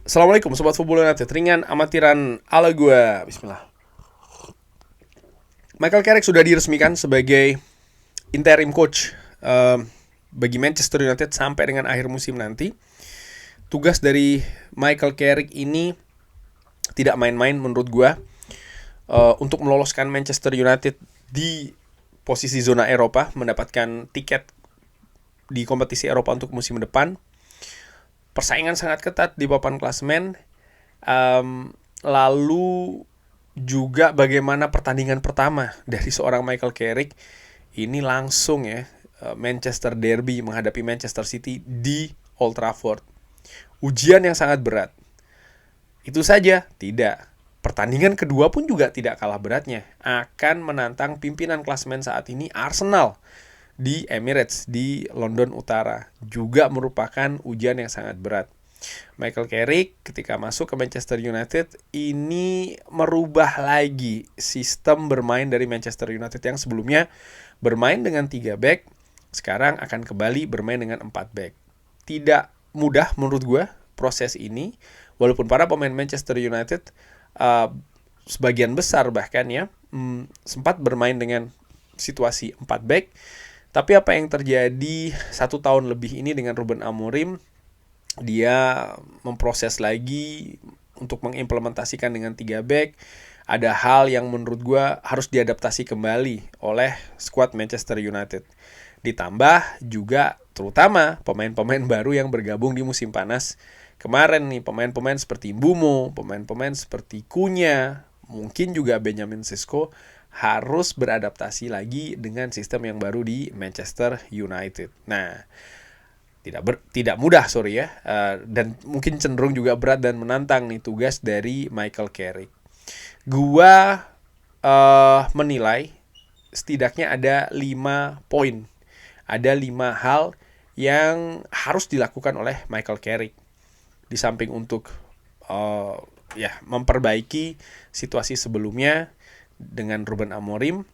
Assalamualaikum Sobat Football United. Ringan amatiran ala gue. Bismillah. Michael Carrick sudah diresmikan sebagai interim coach bagi Manchester United sampai dengan akhir musim nanti. Tugas dari Michael Carrick ini tidak main-main menurut gue, untuk meloloskan Manchester United di posisi zona Eropa, mendapatkan tiket di kompetisi Eropa untuk musim depan. Persaingan sangat ketat di papan klasemen. Lalu juga bagaimana pertandingan pertama dari seorang Michael Carrick ini langsung ya, Manchester Derby menghadapi Manchester City di Old Trafford. Ujian yang sangat berat. Itu saja? Tidak. Pertandingan kedua pun juga tidak kalah beratnya. Akan menantang pimpinan klasemen saat ini, Arsenal, di Emirates, di London Utara. Juga merupakan ujian yang sangat berat. Michael Carrick ketika masuk ke Manchester United ini merubah lagi sistem bermain dari Manchester United yang sebelumnya bermain dengan 3 back, sekarang akan kembali bermain dengan 4 back. Tidak mudah menurut gue proses ini, walaupun para pemain Manchester United sebagian besar bahkan ya sempat bermain dengan situasi 4 back. Tapi apa yang terjadi 1 tahun lebih ini dengan Ruben Amorim, dia memproses lagi untuk mengimplementasikan dengan 3 back. Ada hal yang menurut gue harus diadaptasi kembali oleh skuad Manchester United. Ditambah juga terutama pemain-pemain baru yang bergabung di musim panas kemarin nih. Pemain-pemain seperti Mbeumo, pemain-pemain seperti Cunha, mungkin juga Benjamin Sesko harus beradaptasi lagi dengan sistem yang baru di Manchester United. Nah, tidak mudah ya, dan mungkin cenderung juga berat dan menantang nih tugas dari Michael Carrick. Gua menilai setidaknya ada 5 poin, ada 5 hal yang harus dilakukan oleh Michael Carrick. Di samping untuk memperbaiki situasi sebelumnya dengan Ruben Amorim,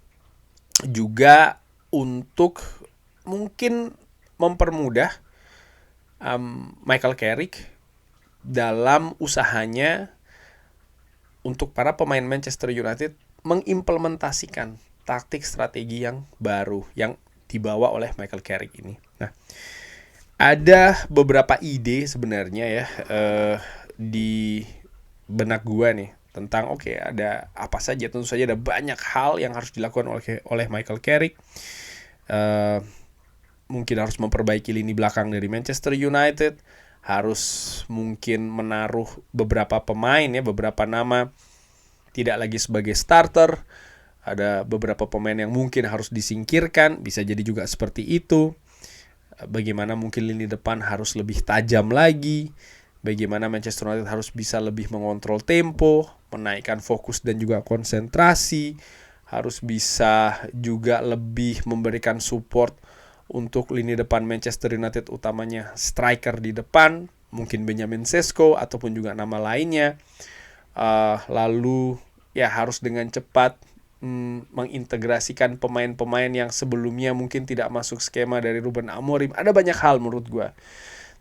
juga untuk mungkin mempermudah Michael Carrick dalam usahanya untuk para pemain Manchester United mengimplementasikan taktik strategi yang baru yang dibawa oleh Michael Carrick ini. Nah, ada beberapa ide sebenarnya ya di benak gua nih tentang ada apa saja. Tentu saja ada banyak hal yang harus dilakukan oleh Michael Carrick. Mungkin harus memperbaiki lini belakang dari Manchester United, harus mungkin menaruh beberapa pemain ya, beberapa nama tidak lagi sebagai starter. Ada beberapa pemain yang mungkin harus disingkirkan, bisa jadi juga seperti itu. Bagaimana mungkin lini depan harus lebih tajam lagi. Bagaimana Manchester United harus bisa lebih mengontrol tempo, menaikkan fokus dan juga konsentrasi, harus bisa juga lebih memberikan support untuk lini depan Manchester United, utamanya striker di depan, mungkin Benjamin Sesko ataupun juga nama lainnya. Lalu ya harus dengan cepat mengintegrasikan pemain-pemain yang sebelumnya mungkin tidak masuk skema dari Ruben Amorim. Ada banyak hal menurut gue.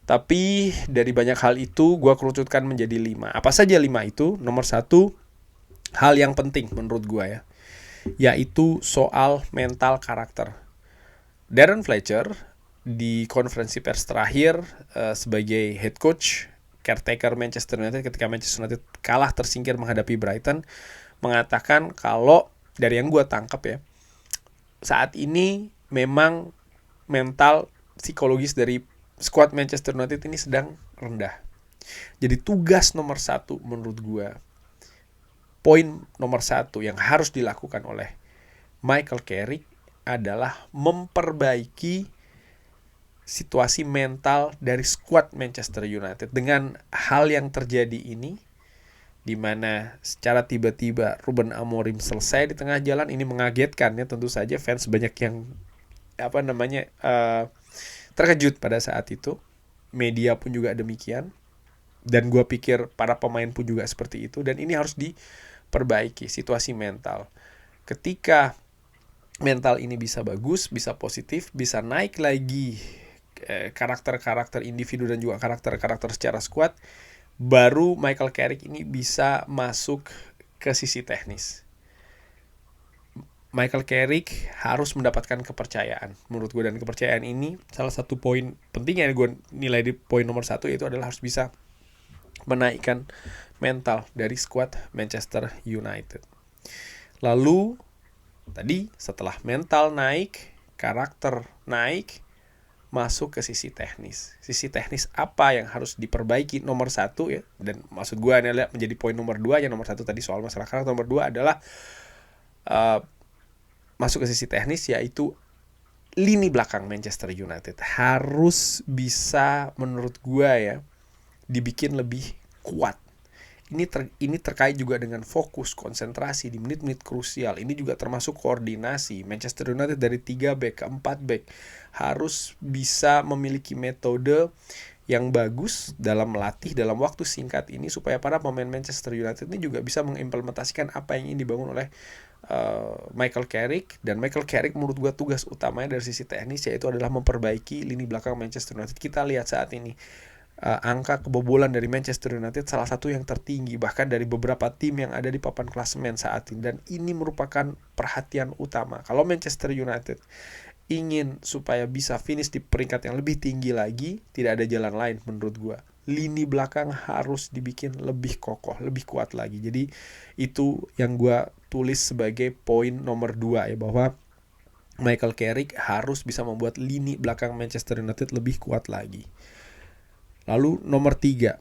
Tapi dari banyak hal itu gue kerucutkan menjadi 5. Apa saja 5 itu? Nomor 1, hal yang penting menurut gue ya, yaitu soal mental karakter. Darren Fletcher di konferensi pers terakhir sebagai head coach caretaker Manchester United ketika Manchester United kalah tersingkir menghadapi Brighton, mengatakan kalau dari yang gue tangkap ya, saat ini memang mental psikologis dari skuad Manchester United ini sedang rendah. Jadi tugas nomor 1 menurut gue, poin nomor 1 yang harus dilakukan oleh Michael Carrick adalah memperbaiki situasi mental dari skuad Manchester United. Dengan hal yang terjadi ini, di mana secara tiba-tiba Ruben Amorim selesai di tengah jalan, ini mengagetkan ya, tentu saja fans banyak yang terkejut pada saat itu. Media pun juga demikian, dan gue pikir para pemain pun juga seperti itu. Dan ini harus diperbaiki situasi mental. Ketika mental ini bisa bagus, bisa positif, bisa naik lagi karakter-karakter individu dan juga karakter-karakter secara skuad, baru Michael Carrick ini bisa masuk ke sisi teknis. Michael Carrick harus mendapatkan kepercayaan menurut gue, dan kepercayaan ini salah satu poin penting yang gue nilai di poin nomor 1, yaitu adalah harus bisa menaikkan mental dari skuad Manchester United. Lalu tadi setelah mental naik, karakter naik, masuk ke sisi teknis. Sisi teknis apa yang harus diperbaiki? Nomor 1 ya, dan maksud gue ini adalah menjadi poin nomor 2. Yang nomor 1 tadi soal masalah karakter, nomor 2 adalah masuk ke sisi teknis, yaitu lini belakang Manchester United harus bisa, menurut gue ya, dibikin lebih kuat. Ini terkait juga dengan fokus, konsentrasi di menit-menit krusial. Ini juga termasuk koordinasi. Manchester United dari 3 back ke 4 back harus bisa memiliki metode yang bagus dalam melatih dalam waktu singkat ini, supaya para pemain Manchester United ini juga bisa mengimplementasikan apa yang ingin dibangun oleh Michael Carrick. Dan Michael Carrick menurut gue tugas utamanya dari sisi teknis yaitu adalah memperbaiki lini belakang Manchester United. Kita lihat saat ini angka kebobolan dari Manchester United salah satu yang tertinggi bahkan dari beberapa tim yang ada di papan klasemen saat ini, dan ini merupakan perhatian utama. Kalau Manchester United ingin supaya bisa finish di peringkat yang lebih tinggi lagi, tidak ada jalan lain menurut gue. Lini belakang harus dibikin lebih kokoh, lebih kuat lagi. Jadi itu yang gue tulis sebagai poin nomor 2 ya, bahwa Michael Carrick harus bisa membuat lini belakang Manchester United lebih kuat lagi. Lalu nomor 3,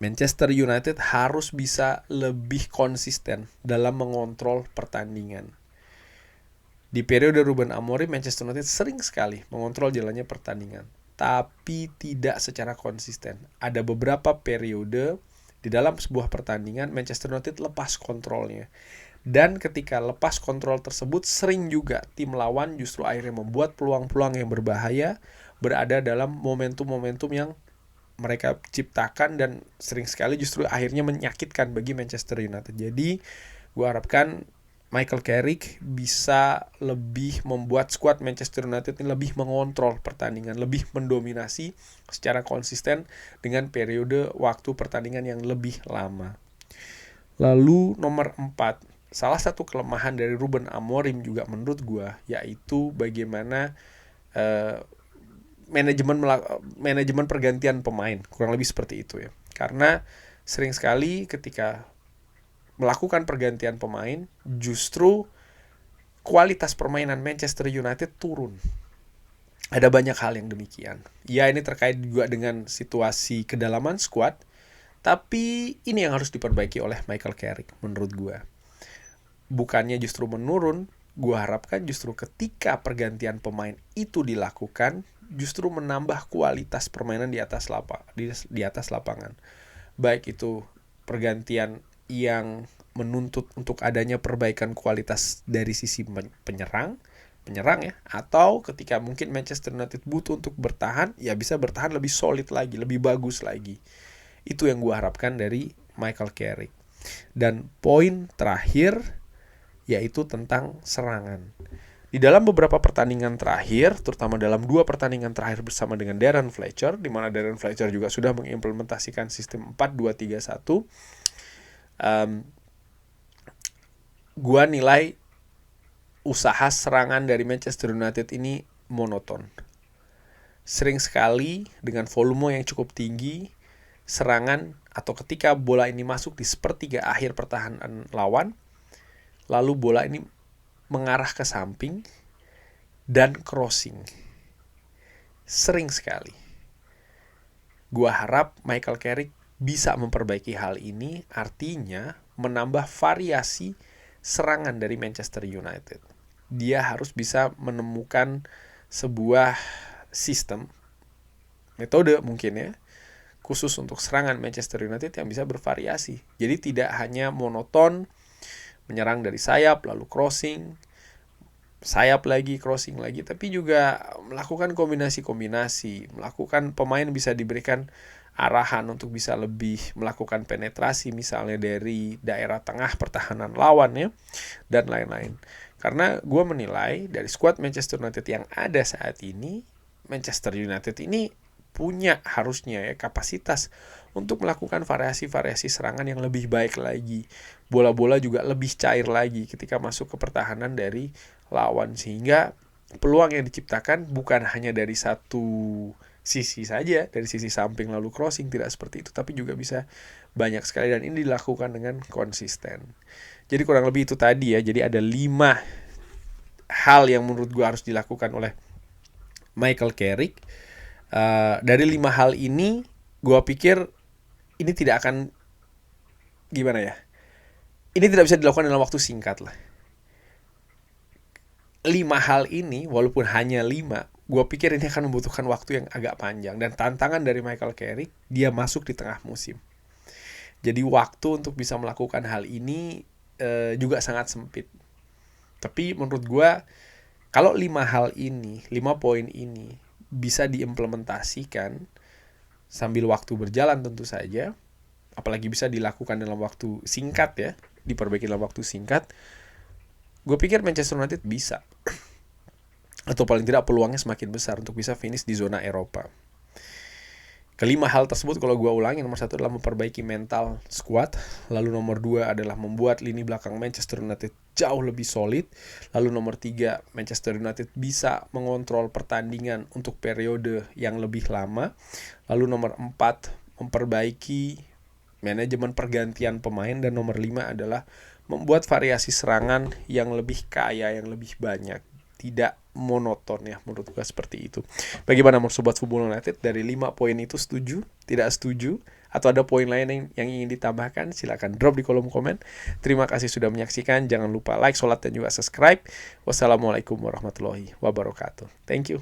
Manchester United harus bisa lebih konsisten dalam mengontrol pertandingan. Di periode Ruben Amorim, Manchester United sering sekali mengontrol jalannya pertandingan, tapi tidak secara konsisten. Ada beberapa periode di dalam sebuah pertandingan Manchester United lepas kontrolnya. Dan ketika lepas kontrol tersebut, sering juga tim lawan justru akhirnya membuat peluang-peluang yang berbahaya, berada dalam momentum-momentum yang mereka ciptakan, dan sering sekali justru akhirnya menyakitkan bagi Manchester United. Jadi gue harapkan Michael Carrick bisa lebih membuat skuad Manchester United ini lebih mengontrol pertandingan, lebih mendominasi secara konsisten dengan periode waktu pertandingan yang lebih lama. Lalu nomor 4, salah satu kelemahan dari Ruben Amorim juga menurut gue, yaitu bagaimana manajemen pergantian pemain, kurang lebih seperti itu ya. Karena sering sekali ketika melakukan pergantian pemain, justru kualitas permainan Manchester United turun. Ada banyak hal yang demikian. Ya, ini terkait juga dengan situasi kedalaman skuad, tapi ini yang harus diperbaiki oleh Michael Carrick menurut gue. Bukannya justru menurun, gue harapkan justru ketika pergantian pemain itu dilakukan, justru menambah kualitas permainan di atas lapangan. Baik itu pergantian yang menuntut untuk adanya perbaikan kualitas dari sisi penyerang ya, atau ketika mungkin Manchester United butuh untuk bertahan, ya bisa bertahan lebih solid lagi, lebih bagus lagi. Itu yang gue harapkan dari Michael Carrick. Dan poin terakhir yaitu tentang serangan. Di dalam beberapa pertandingan terakhir, terutama dalam 2 pertandingan terakhir bersama dengan Darren Fletcher, di mana Darren Fletcher juga sudah mengimplementasikan sistem 4-2-3-1, gua nilai usaha serangan dari Manchester United ini monoton. Sering sekali dengan volume yang cukup tinggi, serangan atau ketika bola ini masuk di sepertiga akhir pertahanan lawan, lalu bola ini mengarah ke samping dan crossing. Sering sekali. Gua harap Michael Carrick bisa memperbaiki hal ini, artinya menambah variasi serangan dari Manchester United. Dia harus bisa menemukan sebuah sistem, metode mungkin ya, khusus untuk serangan Manchester United yang bisa bervariasi. Jadi tidak hanya monoton, menyerang dari sayap, lalu crossing, sayap lagi, crossing lagi, tapi juga melakukan kombinasi-kombinasi, melakukan pemain bisa diberikan arahan untuk bisa lebih melakukan penetrasi misalnya dari daerah tengah pertahanan lawan ya, dan lain-lain. Karena gue menilai dari skuad Manchester United yang ada saat ini, Manchester United ini punya harusnya ya kapasitas untuk melakukan variasi-variasi serangan yang lebih baik lagi. Bola-bola juga lebih cair lagi ketika masuk ke pertahanan dari lawan, sehingga peluang yang diciptakan bukan hanya dari satu sisi saja, dari sisi samping lalu crossing, tidak seperti itu, tapi juga bisa banyak sekali, dan ini dilakukan dengan konsisten. Jadi kurang lebih itu tadi ya. Jadi ada 5 hal yang menurut gue harus dilakukan oleh Michael Carrick. Dari 5 hal ini, gue pikir ini tidak akan, gimana ya, ini tidak bisa dilakukan dalam waktu singkat lah. 5 hal ini, walaupun hanya 5, gue pikir ini akan membutuhkan waktu yang agak panjang. Dan tantangan dari Michael Carrick, dia masuk di tengah musim. Jadi waktu untuk bisa melakukan hal ini juga sangat sempit. Tapi menurut gue, kalau 5 hal ini, 5 poin ini bisa diimplementasikan sambil waktu berjalan tentu saja, apalagi bisa dilakukan dalam waktu singkat ya, diperbaiki dalam waktu singkat, gue pikir Manchester United bisa. Atau paling tidak peluangnya semakin besar untuk bisa finish di zona Eropa. Kelima hal tersebut kalau gue ulangi, nomor 1 adalah memperbaiki mental squad. Lalu nomor 2 adalah membuat lini belakang Manchester United jauh lebih solid. Lalu nomor 3, Manchester United bisa mengontrol pertandingan untuk periode yang lebih lama. Lalu nomor 4, memperbaiki manajemen pergantian pemain. Dan nomor 5 adalah membuat variasi serangan yang lebih kaya, yang lebih banyak, tidak monoton ya, menurut gue seperti itu. Bagaimana menurut Sobat Football United? Dari 5 poin itu setuju, tidak setuju, atau ada poin lain yang ingin ditambahkan? Silakan drop di kolom komen. Terima kasih sudah menyaksikan. Jangan lupa like, sholat, dan juga subscribe. Wassalamualaikum warahmatullahi wabarakatuh. Thank you.